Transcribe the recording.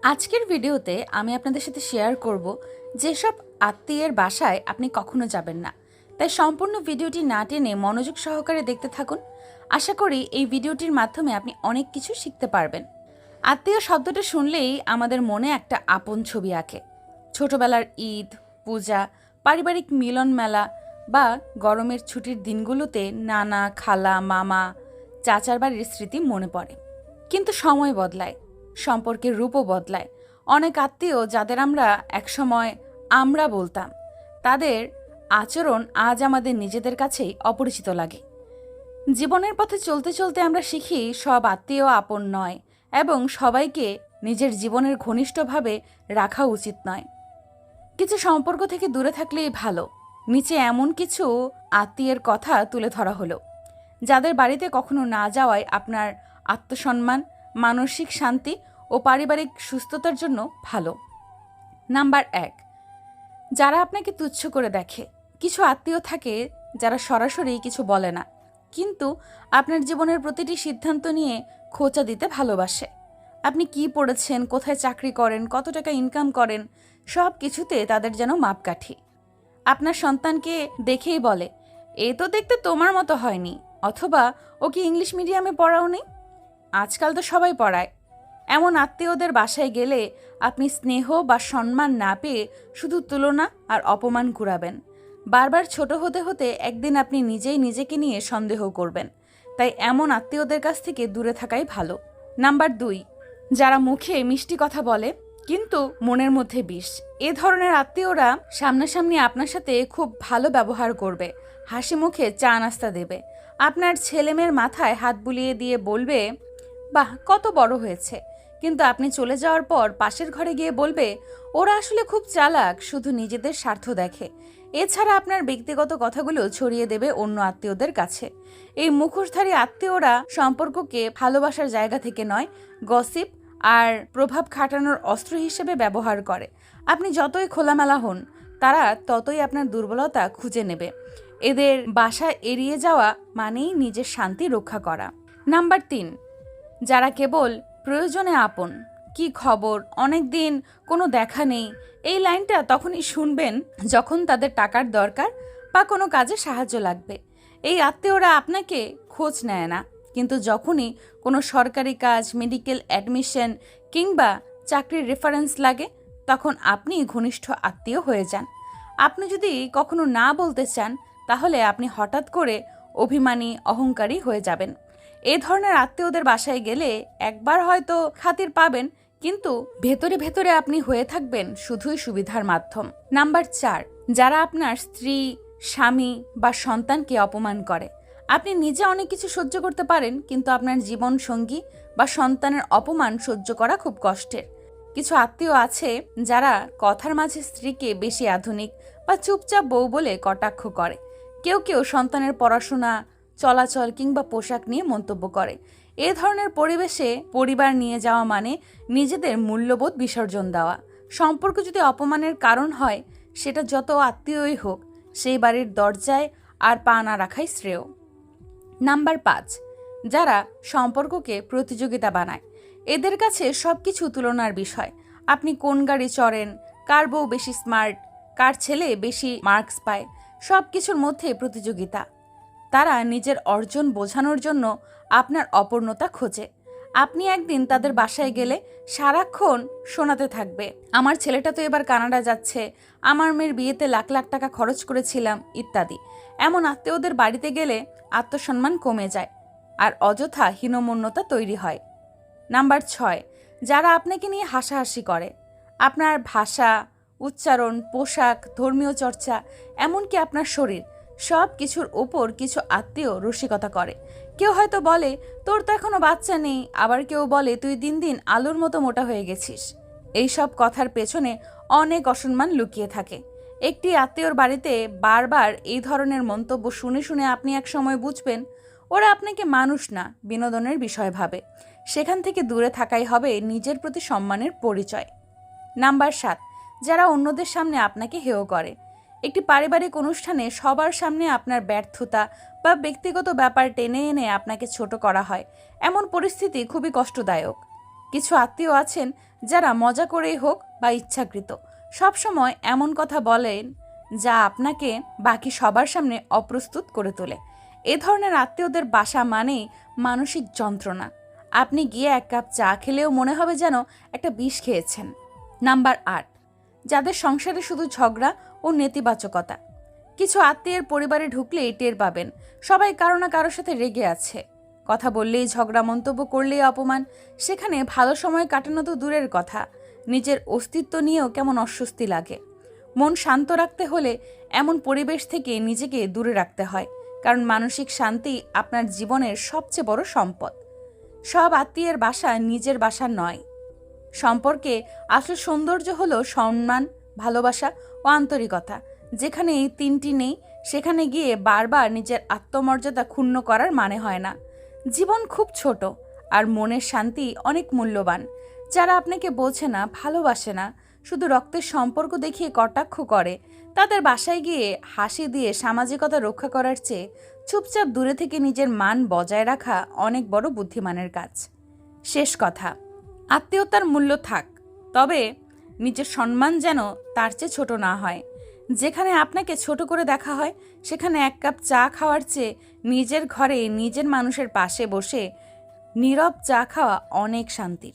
আজকের ভিডিওতে আমি আপনাদের সাথে শেয়ার করব যেসব আত্মীয়ের বাসায় আপনি কখনো যাবেন না। তাই সম্পূর্ণ ভিডিওটি না টেনে মনোযোগ সহকারে দেখতে থাকুন। আশা করি এই ভিডিওটির মাধ্যমে আপনি অনেক কিছু শিখতে পারবেন। আত্মীয় শব্দটা শুনলেই আমাদের মনে একটা আপন ছবি আঁকে। ছোটবেলার ঈদ, পূজা, পারিবারিক মিলন মেলা বা গরমের ছুটির দিনগুলোতে নানা, খালা, মামা, চাচার বাড়ির স্মৃতি মনে পড়ে। কিন্তু সময় বদলায়, সম্পর্কের রূপও বদলায়। অনেক আত্মীয় যাদের আমরা একসময় আমরা বলতাম, তাদের আচরণ আজ আমাদের নিজেদের কাছেই অপরিচিত লাগে। জীবনের পথে চলতে চলতে আমরা শিখি সব আত্মীয় আপন নয় এবং সবাইকে নিজের জীবনের ঘনিষ্ঠভাবে রাখা উচিত নয়। কিছু সম্পর্ক থেকে দূরে থাকলেই ভালো। নিচে এমন কিছু আত্মীয়ের কথা তুলে ধরা হলো যাদের বাড়িতে কখনো না যাওয়ায় আপনার আত্মসম্মান, মানসিক শান্তি ও পারিবারিক সুস্থতার জন্য ভালো। নাম্বার ১, যারা আপনাকে তুচ্ছ করে দেখে। কিছু আত্মীয় থাকে যারা সরাসরি কিছু বলে না, কিন্তু আপনার জীবনের প্রতিটি সিদ্ধান্ত নিয়ে খোঁচা দিতে ভালোবাসে। আপনি কি পড়েছেন, কোথায় চাকরি করেন, কত টাকা ইনকাম করেন, সব কিছুতে তাদের যেন মাপকাঠি। আপনার সন্তানকে দেখেই বলে, এ তো দেখতে তোমার মতো হয়নি, অথবা ও কি ইংলিশ মিডিয়ামে পড়াওনি। আজকাল তো সবাই পড়ায়। এমন আত্মীয়দের বাসায় গেলে আপনি স্নেহ বা সম্মান না পেয়ে শুধু তুলনা আর অপমান কুড়াবেন। বারবার ছোট হতে হতে একদিন আপনি নিজেই নিজেকে নিয়ে সন্দেহ করবেন। তাই এমন আত্মীয়দের কাছ থেকে দূরে থাকাই ভালো। নাম্বার ২, যারা মুখে মিষ্টি কথা বলে কিন্তু মনের মধ্যে বিষ। এ ধরনের আত্মীয়রা সামনাসামনি আপনার সাথে খুব ভালো ব্যবহার করবে, হাসি মুখে চা নাস্তা দেবে, আপনার ছেলেমেয়ের মাথায় হাত বুলিয়ে দিয়ে বলবে, বাহ কত বড় হয়েছে। কিন্তু আপনি চলে যাওয়ার পর পাশের ঘরে গিয়ে বলবে, ওরা আসলে খুব চালাক, শুধু নিজেদের স্বার্থ দেখে। এছাড়া আপনার ব্যক্তিগত কথাগুলো ছড়িয়ে দেবে অন্য আত্মীয়দের কাছে। এই মুখোশধারী আত্মীয়রা সম্পর্ককে ভালোবাসার জায়গা থেকে নয়, গসিপ আর প্রভাব খাটানোর অস্ত্র হিসেবে ব্যবহার করে। আপনি যতই খোলামেলা হন, তারা ততই আপনার দুর্বলতা খুঁজে নেবে। এদের বাসা এড়িয়ে যাওয়া মানেই নিজের শান্তি রক্ষা করা। নাম্বার ৩, যারা কেবল প্রয়োজনে আপন। কি খবর, অনেক দিন কোনো দেখা নেই। এই লাইনটা তখনই শুনবেন যখন তাদের টাকার দরকার বা কোনো কাজে সাহায্য লাগবে। এই আত্মীয়রা আপনাকে খোঁজ নেয় না, কিন্তু যখনই কোনো সরকারি কাজ, মেডিকেল অ্যাডমিশন কিংবা চাকরির রেফারেন্স লাগে, তখন আপনি ঘনিষ্ঠ আত্মীয় হয়ে যান। আপনি যদি কখনো না বলতে চান, তাহলে আপনি হঠাৎ করে অভিমানী, অহংকারী হয়ে যাবেন। এ ধরনের আত্মীয়দের বাসায় গেলে একবার হয়তো খাতির পাবেন, কিন্তু ভেতরে ভেতরে আপনি হয়ে থাকবেন শুধুই সুবিধার মাধ্যম। নাম্বার ৪, যারা আপনার স্ত্রী, স্বামী বা সন্তানকে অপমান করে। আপনি নিজে অনেক কিছু সহ্য করতে পারেন, কিন্তু আপনার জীবন সঙ্গী বা সন্তানের অপমান সহ্য করা খুব কষ্টের। কিছু আত্মীয় আছে যারা কথার মাঝে স্ত্রীকে বেশি আধুনিক বা চুপচাপ বউ বলে কটাক্ষ করে। কেউ কেউ সন্তানের পড়াশোনা, চলাচল কিংবা পোশাক নিয়ে মন্তব্য করে। এ ধরনের পরিবেশে পরিবার নিয়ে যাওয়া মানে নিজেদের মূল্যবোধ বিসর্জন দেওয়া। সম্পর্ক যদি অপমানের কারণ হয়, সেটা যত আত্মীয়ই হোক, সেই বাড়ির দরজায় আর পা না রাখাই শ্রেয়। নাম্বার ৫, যারা সম্পর্ককে প্রতিযোগিতা বানায়। এদের কাছে সবকিছু তুলনার বিষয়। আপনি কোন গাড়ি চড়েন, কার বউ বেশি স্মার্ট, কার ছেলে বেশি মার্কস পায়, সব কিছুর মধ্যে প্রতিযোগিতা। তারা নিজের অর্জন বোঝানোর জন্য আপনার অপূর্ণতা খোঁজে। আপনি একদিন তাদের বাসায় গেলে সারাক্ষণ শোনাতে থাকবে, আমার ছেলেটা তো এবার কানাডা যাচ্ছে, আমার মেয়ের বিয়েতে লাখ লাখ টাকা খরচ করেছিলাম, ইত্যাদি। এমন আত্মীয়দের বাড়িতে গেলে আত্মসম্মান কমে যায় আর অযথা হীনমন্যতা তৈরি হয়। নাম্বার ৬, যারা আপনাকে নিয়ে হাসাহাসি করে। আপনার ভাষা, উচ্চারণ, পোশাক, ধর্মীয় চর্চা, এমনকি আপনার শরীর, সব কিছুর ওপর কিছু আত্মীয় রসিকতা করে। কেউ হয়তো বলে, তোর তো এখনো বাচ্চা নেই, আবার কেউ বলে, তুই দিন দিন আলুর মতো মোটা হয়ে গেছিস। এইসব কথার পেছনে অনেক অসম্মান লুকিয়ে থাকে। একটি আত্মীয়র বাড়িতে বারবার এই ধরনের মন্তব্য শুনে শুনে আপনি এক সময় বুঝবেন, ওরা আপনাকে মানুষ না, বিনোদনের বিষয় ভাবে। সেখান থেকে দূরে থাকাই হবে নিজের প্রতি সম্মানের পরিচয়। নাম্বার ৭, যারা অন্যদের সামনে আপনাকে হেয় করে। একটি পারিবারিক অনুষ্ঠানে সবার সামনে আপনার ব্যর্থতা বা ব্যক্তিগত ব্যাপার টেনে এনে আপনাকে ছোট করা হয়। এমন পরিস্থিতি খুবই কষ্টদায়ক। কিছু আত্মীয় আছেন যারা মজা করেই হোক বা ইচ্ছাকৃত সবসময় এমন কথা বলেন যা আপনাকে বাকি সবার সামনে অপ্রস্তুত করে তোলে। এ ধরনের আত্মীয়দের বাসা মানেই মানসিক যন্ত্রণা। আপনি গিয়ে এক কাপ চা খেলেও মনে হবে যেন একটা বিষ খেয়েছেন। নাম্বার 8, যাদের সংসারে শুধু ঝগড়া ও নেতিবাচকতা। কিছু আত্মীয়ের পরিবারে ঢুকলেই টের পাবেন সবাই কারো না কারোর সাথে রেগে আছে। কথা বললেই ঝগড়া, মন্তব্য করলেই অপমান। সেখানে ভালো সময় কাটানো তো দূরের কথা, নিজের অস্তিত্ব নিয়েও কেমন অস্বস্তি লাগে। মন শান্ত রাখতে হলে এমন পরিবেশ থেকে নিজেকে দূরে রাখতে হয়, কারণ মানসিক শান্তি আপনার জীবনের সবচেয়ে বড় সম্পদ। সব আত্মীয়ের বাসা নিজের বাসা নয়। সম্পর্কে আসল সৌন্দর্য হলো সম্মান, ভালোবাসা ও আন্তরিকতা। যেখানে এই তিনটি নেই সেখানে গিয়ে বারবার নিজের আত্মমর্যাদা ক্ষুণ্ণ করার মানে হয় না। জীবন খুব ছোট আর মনের শান্তি অনেক মূল্যবান। যারা আপনাকে বোঝে না, ভালোবাসে না, শুধু রক্তের সম্পর্ক দেখিয়ে কটাক্ষ করে, তাদের বাসায় গিয়ে হাসি দিয়ে সামাজিকতা রক্ষা করার চেয়ে চুপচাপ দূরে থেকে নিজের মান বজায় রাখা অনেক বড় বুদ্ধিমানের কাজ। শেষ কথা, আত্মীয়তার মূল্য থাক, তবে নিজের সম্মান যেন তার চেয়ে ছোট না হয়। যেখানে আপনাকে ছোট করে দেখা হয় সেখানে এক কাপ চা খাওয়ার চেয়ে নিজের ঘরে নিজের মানুষের পাশে বসে নীরব চা খাওয়া অনেক শান্তির।